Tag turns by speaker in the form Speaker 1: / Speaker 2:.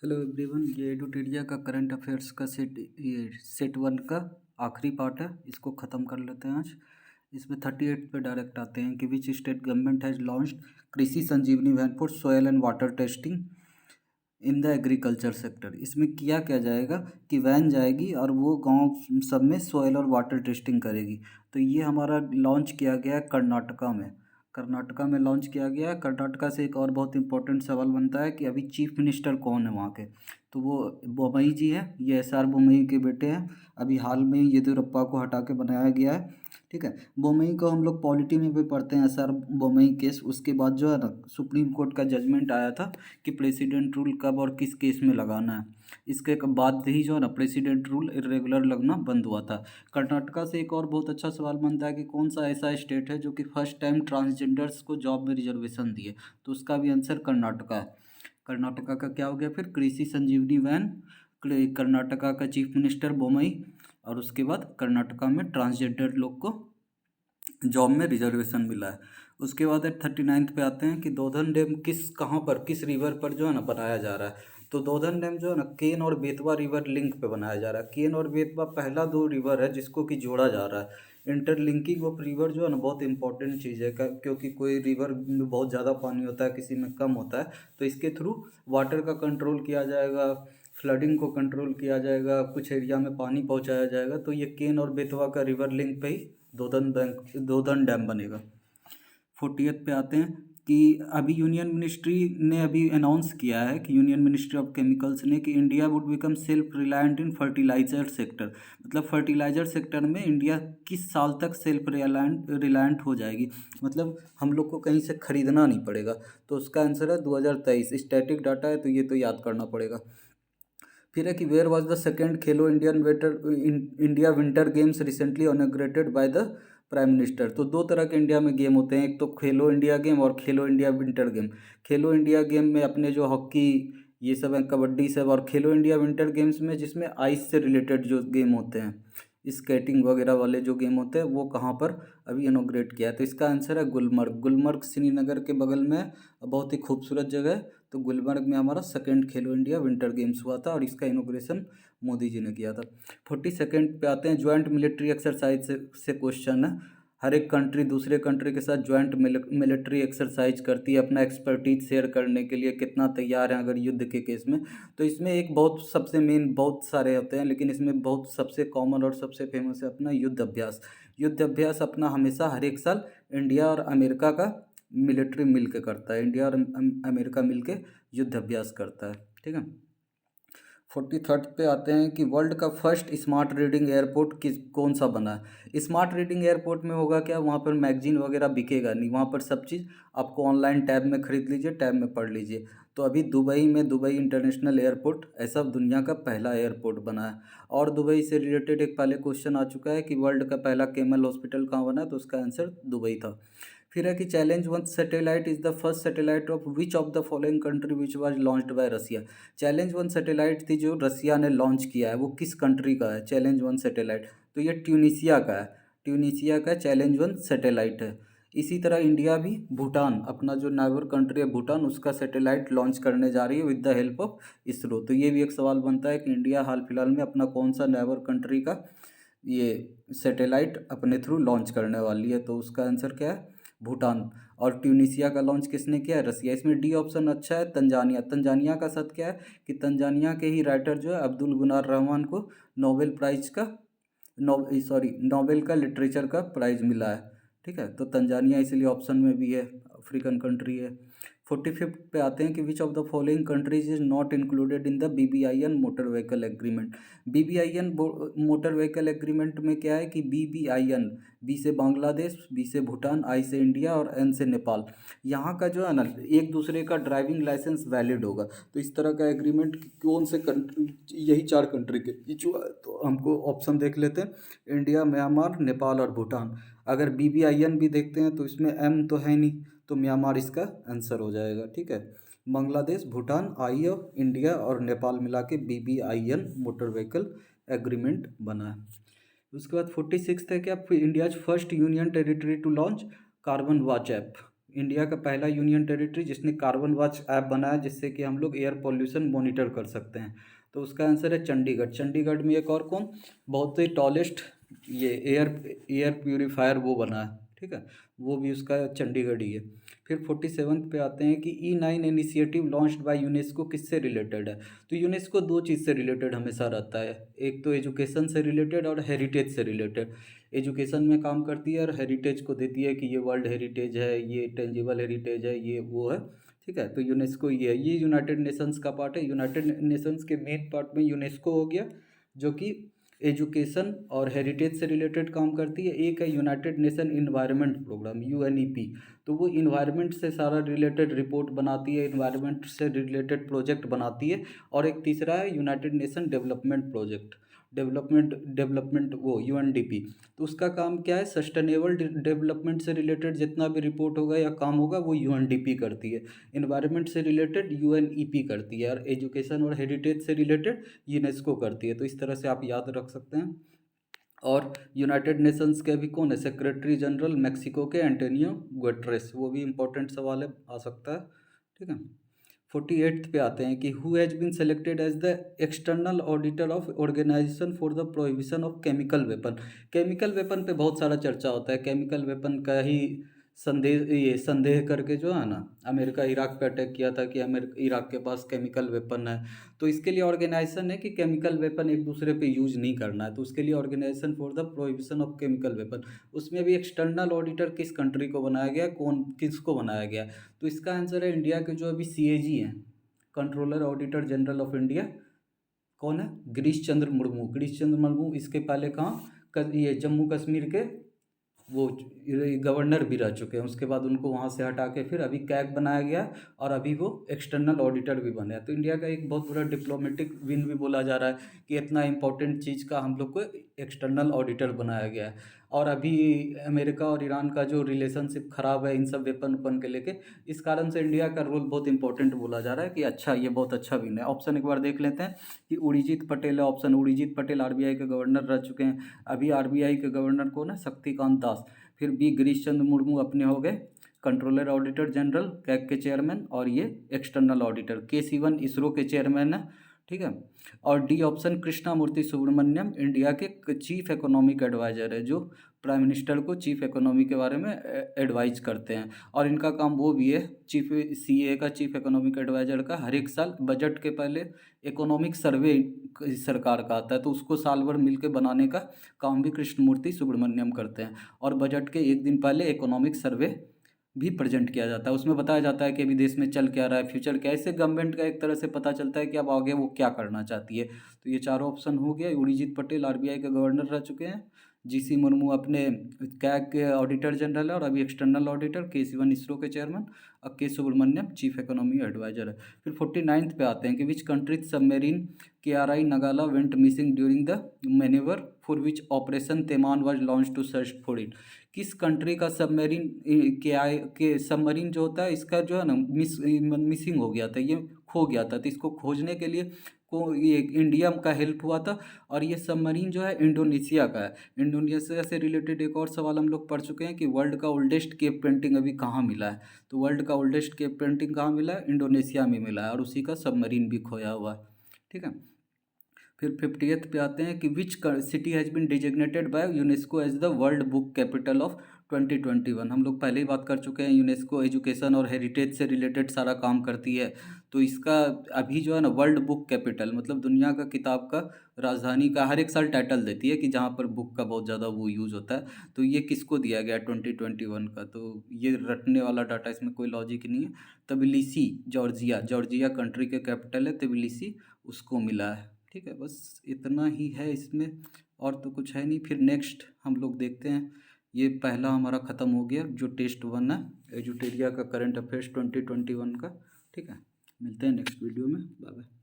Speaker 1: Hello everyone, ये एडुटेरिया का current affairs का सेट वन का आखिरी पार्ट है। इसको ख़त्म कर लेते हैं आज। इसमें 38 पे डायरेक्ट आते हैं कि which state government has launched Krishi Sanjivani van for soil and water testing in the agriculture sector. इसमें किया क्या जाएगा कि वैन जाएगी और वो गांव सब में सॉइल और वाटर टेस्टिंग करेगी। तो ये हमारा लॉन्च किया गया है कर्नाटका में। कर्नाटका में लॉन्च किया गया है। कर्नाटका से एक और बहुत इंपॉर्टेंट सवाल बनता है कि अभी चीफ मिनिस्टर कौन है वहाँ के। तो वो बोमई जी है। ये एस आर बोमई के बेटे हैं। अभी हाल में ही येदियुरप्पा को हटा के बनाया गया है। ठीक है। बोमई को हम लोग पॉलिटी में भी पढ़ते हैं, एस आर बोमई केस। उसके बाद जो है ना, सुप्रीम कोर्ट का जजमेंट आया था कि प्रेसिडेंट रूल कब और किस केस में लगाना है। इसके बाद ही जो है ना प्रेसिडेंट रूल इरेगुलर लगना बंद हुआ था। कर्नाटका से एक और बहुत अच्छा सवाल बनता है कि कौन सा ऐसा स्टेट है जो कि फर्स्ट टाइम ट्रांसजेंडर्स को जॉब में रिजर्वेशन दिए। तो उसका भी आंसर कर्नाटका है। कर्नाटका का क्या हो गया फिर? कृषि संजीवनी वैन, कर्नाटका का चीफ मिनिस्टर बोमई, और उसके बाद कर्नाटका में ट्रांसजेंडर लोग को जॉब में रिजर्वेशन मिला है। उसके बाद 39 पे आते हैं कि दोधन डैम कहाँ पर, किस रिवर पर जो है ना बनाया जा रहा है। तो दोधन डैम जो है ना केन और बेतवा रिवर लिंक पे बनाया जा रहा है। केन और बेतवा पहला दो रिवर है जिसको कि जोड़ा जा रहा है। इंटरलिंकिंग ऑफ रिवर जो है ना बहुत इंपॉर्टेंट चीज़ है, क्योंकि कोई रिवर में बहुत ज़्यादा पानी होता है, किसी में कम होता है, तो इसके थ्रू वाटर का कंट्रोल किया जाएगा, फ्लडिंग को कंट्रोल किया जाएगा, कुछ एरिया में पानी पहुंचाया जाएगा। तो ये केन और बेतवा का रिवर लिंक पे ही दोधन डैम बनेगा। 40th पे आते हैं कि अभी यूनियन मिनिस्ट्री ने अभी अनाउंस किया है कि यूनियन मिनिस्ट्री ऑफ केमिकल्स ने कि India would become self reliant in fertiliser sector. मतलब फर्टिलाइजर सेक्टर में इंडिया किस साल तक सेल्फ रिलायंट हो जाएगी, मतलब हम लोग को कहीं से खरीदना नहीं पड़ेगा। तो उसका आंसर है 2023। स्टैटिक डाटा है तो ये तो याद करना पड़ेगा। फिर है कि where was the second Khelo India winter games recently inaugurated by the prime minister. तो दो तरह के इंडिया में गेम होते हैं, एक तो खेलो इंडिया गेम और खेलो इंडिया विंटर गेम। खेलो इंडिया गेम में अपने जो हॉकी ये सब है, कबड्डी सब, और खेलो इंडिया विंटर गेम्स में जिसमें आइस से रिलेटेड जो गेम होते हैं, स्केटिंग वगैरह वाले जो गेम होते हैं, वो कहाँ पर अभी इनॉग्रेट किया है। तो इसका आंसर है गुलमर्ग। गुलमर्ग श्रीनगर के बगल में बहुत ही खूबसूरत जगह है। तो गुलमर्ग में हमारा सेकेंड खेलो इंडिया विंटर गेम्स हुआ था और इसका इनॉग्रेशन मोदी जी ने किया था। 42nd पे आते हैं, ज्वाइंट मिलिट्री एक्सरसाइज से क्वेश्चन है। हर एक कंट्री दूसरे कंट्री के साथ ज्वाइंट मिलिट्री एक्सरसाइज करती है अपना एक्सपर्टीज शेयर करने के लिए, कितना तैयार है अगर युद्ध के केस में। तो इसमें एक बहुत सबसे मेन, बहुत सारे होते हैं लेकिन इसमें बहुत सबसे कॉमन और सबसे फेमस है अपना युद्ध अभ्यास। युद्ध अभ्यास अपना हमेशा हर एक साल इंडिया और अमेरिका का मिलिट्री मिल के करता है। इंडिया और अमेरिका मिल के युद्ध अभ्यास करता है। ठीक है। 43rd पे आते हैं कि वर्ल्ड का फर्स्ट स्मार्ट रीडिंग एयरपोर्ट कौन सा बना है। स्मार्ट रीडिंग एयरपोर्ट में होगा क्या, वहाँ पर मैगजीन वगैरह बिकेगा नहीं, वहाँ पर सब चीज़ आपको ऑनलाइन टैब में खरीद लीजिए, टैब में पढ़ लीजिए। तो अभी दुबई में दुबई इंटरनेशनल एयरपोर्ट ऐसा दुनिया का पहला एयरपोर्ट बना है। और दुबई से रिलेटेड एक पहले क्वेश्चन आ चुका है कि वर्ल्ड का पहला केमल हॉस्पिटल कहाँ बना है, तो उसका आंसर दुबई था। फिर है कि challenge one satellite is the first satellite of which of the following country which was launched by Russia. Challenge one satellite थी जो रसिया ने लॉन्च किया है, वो किस कंट्री का है चैलेंज वन सैटेलाइट? तो ये ट्यूनीसिया का है। ट्यूनीसिया का चैलेंज वन सैटेलाइट है। इसी तरह इंडिया भी भूटान, अपना जो नाइबर कंट्री है भूटान, उसका सैटेलाइट लॉन्च करने जा रही है with the help of ISRO. तो ये भी एक सवाल बनता है कि इंडिया हाल फिलहाल में अपना कौन सा नाइबर कंट्री का ये सैटेलाइट अपने थ्रू लॉन्च करने वाली है। तो उसका आंसर क्या है? भूटान। और ट्यूनीसिया का लॉन्च किसने किया है? रसिया। इसमें डी ऑप्शन अच्छा है, तंजानिया। तंजानिया का साथ क्या है कि तंजानिया के ही राइटर जो है अब्दुल गुनार रहमान को नोबेल प्राइज का नोबेल का लिटरेचर का प्राइज मिला है। ठीक है। तो तंजानिया इसलिए ऑप्शन में भी है, अफ्रीकन कंट्री है। 45th पे आते हैं कि विच of the following countries is not included in the BBIN motor vehicle agreement. BBIN motor vehicle agreement में क्या है कि BBIN, बी से बांग्लादेश, बी से भूटान, आई से इंडिया और एन से नेपाल, यहाँ का जो है ना एक दूसरे का ड्राइविंग लाइसेंस वैलिड होगा। तो इस तरह का एग्रीमेंट कौन से कंट्री, यही चार कंट्री के जो है, तो हमको ऑप्शन देख लेते हैं, इंडिया, म्यांमार, नेपाल और भूटान। अगर BBIN भी देखते हैं तो इसमें एम तो है नहीं, तो म्यांमार इसका आंसर हो जाएगा। ठीक है। बांग्लादेश, भूटान, आई और इंडिया और नेपाल मिला के BBIN मोटर व्हीकल एग्रीमेंट बना है। उसके बाद 46th है क्या, India's first union territory to launch carbon watch app. India का पहला यूनियन टेरिटरी जिसने कार्बन वॉच ऐप बनाया जिससे कि हम लोग एयर पॉल्यूशन मॉनिटर कर सकते हैं। तो उसका आंसर है चंडीगढ़। चंडीगढ़ में एक और कौन बहुत ही टॉलेस्ट ये एयर प्यूरीफायर वो बना है, ठीक है, वो भी उसका चंडीगढ़ ही है। फिर 47 पे आते हैं कि E9 initiative launched by UNESCO किससे रिलेटेड है। तो यूनेस्को दो चीज़ से रिलेटेड हमेशा रहता है, एक तो एजुकेशन से रिलेटेड और हेरिटेज से रिलेटेड। एजुकेशन में काम करती है और हेरिटेज को देती है कि ये वर्ल्ड हेरिटेज है, ये टेंजिबल हेरिटेज है, ये वो है, ठीक है। तो यूनेस्को ये है, ये यूनाइटेड नेशंस का पार्ट है। यूनाइटेड नेशंस के मेन पार्ट में यूनेस्को हो गया जो कि एजुकेशन और हेरिटेज से रिलेटेड काम करती है। एक है United Nation environment programme UNEP, तो वो इन्वायरमेंट से सारा रिलेटेड रिपोर्ट बनाती है, इन्वायरमेंट से रिलेटेड प्रोजेक्ट बनाती है। और एक तीसरा है United nation development project, development वो UNDP। तो उसका काम क्या है, सस्टेनेबल डेवलपमेंट से रिलेटेड जितना भी रिपोर्ट होगा या काम होगा वो UNDP करती है। इन्वायरमेंट से रिलेटेड UNEP करती है और एजुकेशन और हेरिटेज से रिलेटेड यूनेस्को करती है। तो इस तरह से आप याद रख सकते हैं। और यूनाइटेड नेशंस के अभी कौन है सेक्रेटरी जनरल, मैक्सिको के एंटोनियो गुटेरेस, वो भी इंपॉर्टेंट सवाल है, आ सकता है, ठीक है। 48 पे आते हैं कि who has been selected as the external auditor of organisation for the prohibition of chemical weapon. Chemical weapon पे बहुत सारा चर्चा होता है, केमिकल वेपन का ही संदेह करके जो है ना, अमेरिका इराक पे अटैक किया था कि इराक के पास केमिकल वेपन है। तो इसके लिए ऑर्गेनाइजेशन है कि केमिकल वेपन एक दूसरे पे यूज नहीं करना है, तो उसके लिए organisation for the prohibition of chemical weapon. उसमें भी एक्सटर्नल ऑडिटर किस कंट्री को बनाया गया, कौन किसको बनाया गया। तो इसका आंसर है इंडिया के जो अभी CAG हैं, controller auditor general of India, कौन है, गिरीश चंद्र मुर्मू। गिरीश चंद्र मुर्मू इसके पहले कहाँ ये जम्मू कश्मीर के वो गवर्नर भी रह चुके हैं। उसके बाद उनको वहाँ से हटा के फिर अभी कैग बनाया गया और अभी वो एक्सटर्नल ऑडिटर भी बने हैं। तो इंडिया का एक बहुत बड़ा डिप्लोमेटिक विन भी बोला जा रहा है कि इतना इंपॉर्टेंट चीज़ का हम लोग को एक्सटर्नल ऑडिटर बनाया गया है। और अभी अमेरिका और ईरान का जो रिलेशनशिप ख़राब है इन सब वेपन के लेके, इस कारण से इंडिया का रोल बहुत इंपॉर्टेंट बोला जा रहा है कि अच्छा ये बहुत अच्छा विन है। ऑप्शन एक बार देख लेते हैं कि उड़ीजीत पटेल है ऑप्शन। उड़ीजीत पटेल RBI के गवर्नर रह चुके हैं। अभी RBI के गवर्नर कौन है, शक्तिकांत दास। फिर गिरीश चंद्र मुर्मू अपने हो गए कंट्रोलर ऑडिटर जनरल, कैग के चेयरमैन, और ये external auditor. K. Sivan ISRO के चेयरमैन है, ठीक है। और D option Krishnamurthy Subramanian India के चीफ इकोनॉमिक एडवाइजर है, जो प्राइम मिनिस्टर को चीफ इकोनॉमी के बारे में एडवाइज करते हैं। और इनका काम वो भी है, चीफ CA का, चीफ इकोनॉमिक एडवाइजर का, हर एक साल बजट के पहले इकोनॉमिक सर्वे सरकार का आता है, तो उसको साल भर मिलकर बनाने का काम भी कृष्णमूर्ति सुब्रमण्यम करते हैं। और बजट के एक दिन पहले इकोनॉमिक सर्वे भी प्रेजेंट किया जाता है, उसमें बताया जाता है कि अभी देश में चल क्या रहा है, फ्यूचर क्या है। इससे गवर्नमेंट का एक तरह से पता चलता है कि अब आगे वो क्या करना चाहती है। तो ये चारों ऑप्शन हो गया। उड़ीजीत पटेल RBI के गवर्नर रह चुके हैं, GC मुर्मू अपने कैग के ऑडिटर जनरल है और अभी external auditor, K. Sivan ISRO के चेयरमैन, और K. Subramaniam chief economy adviser है। फिर 49 पे आते हैं कि which country submarine KRI Nanggala went missing during the manoeuvre for which operation तेमान was launch to search for it. किस कंट्री का सबमरीन के सबमरीन जो होता है इसका जो है ना मिसिंग हो गया था, ये खो गया था। तो इसको खोजने के लिए ये इंडिया का हेल्प हुआ था। और ये सबमरीन जो है इंडोनेशिया का है। इंडोनेशिया से रिलेटेड एक और सवाल हम लोग पढ़ चुके हैं कि वर्ल्ड का ओल्डेस्ट केव पेंटिंग अभी कहाँ मिला है। तो वर्ल्ड का ओल्डेस्ट केव पेंटिंग कहाँ मिला है, इंडोनेशिया में मिला है, और उसी का सबमरीन भी खोया हुआ है, ठीक है। फिर 50th पे आते हैं कि which city has been designated by UNESCO as the world book capital of 2021। हम लोग पहले ही बात कर चुके हैं, यूनेस्को एजुकेशन और हेरिटेज से रिलेटेड सारा काम करती है। तो इसका अभी जो है ना वर्ल्ड बुक कैपिटल मतलब दुनिया का किताब का राजधानी का हर एक साल टाइटल देती है कि जहाँ पर बुक का बहुत ज़्यादा वो यूज़ होता है। तो ये किसको दिया गया 2021 का, तो ये रटने वाला डाटा, इसमें कोई लॉजिक नहीं है। तबिलिसी जॉर्जिया, जॉर्जिया कंट्री के कैपिटल है तबिलिसी, उसको मिला है, ठीक है। बस इतना ही है इसमें, और तो कुछ है नहीं। फिर नेक्स्ट हम लोग देखते हैं, ये पहला हमारा ख़त्म हो गया जो टेस्ट 1 है एजुटेरिया का करंट अफेयर्स 2021 का, ठीक है। मिलते हैं नेक्स्ट वीडियो में, बाय बाय।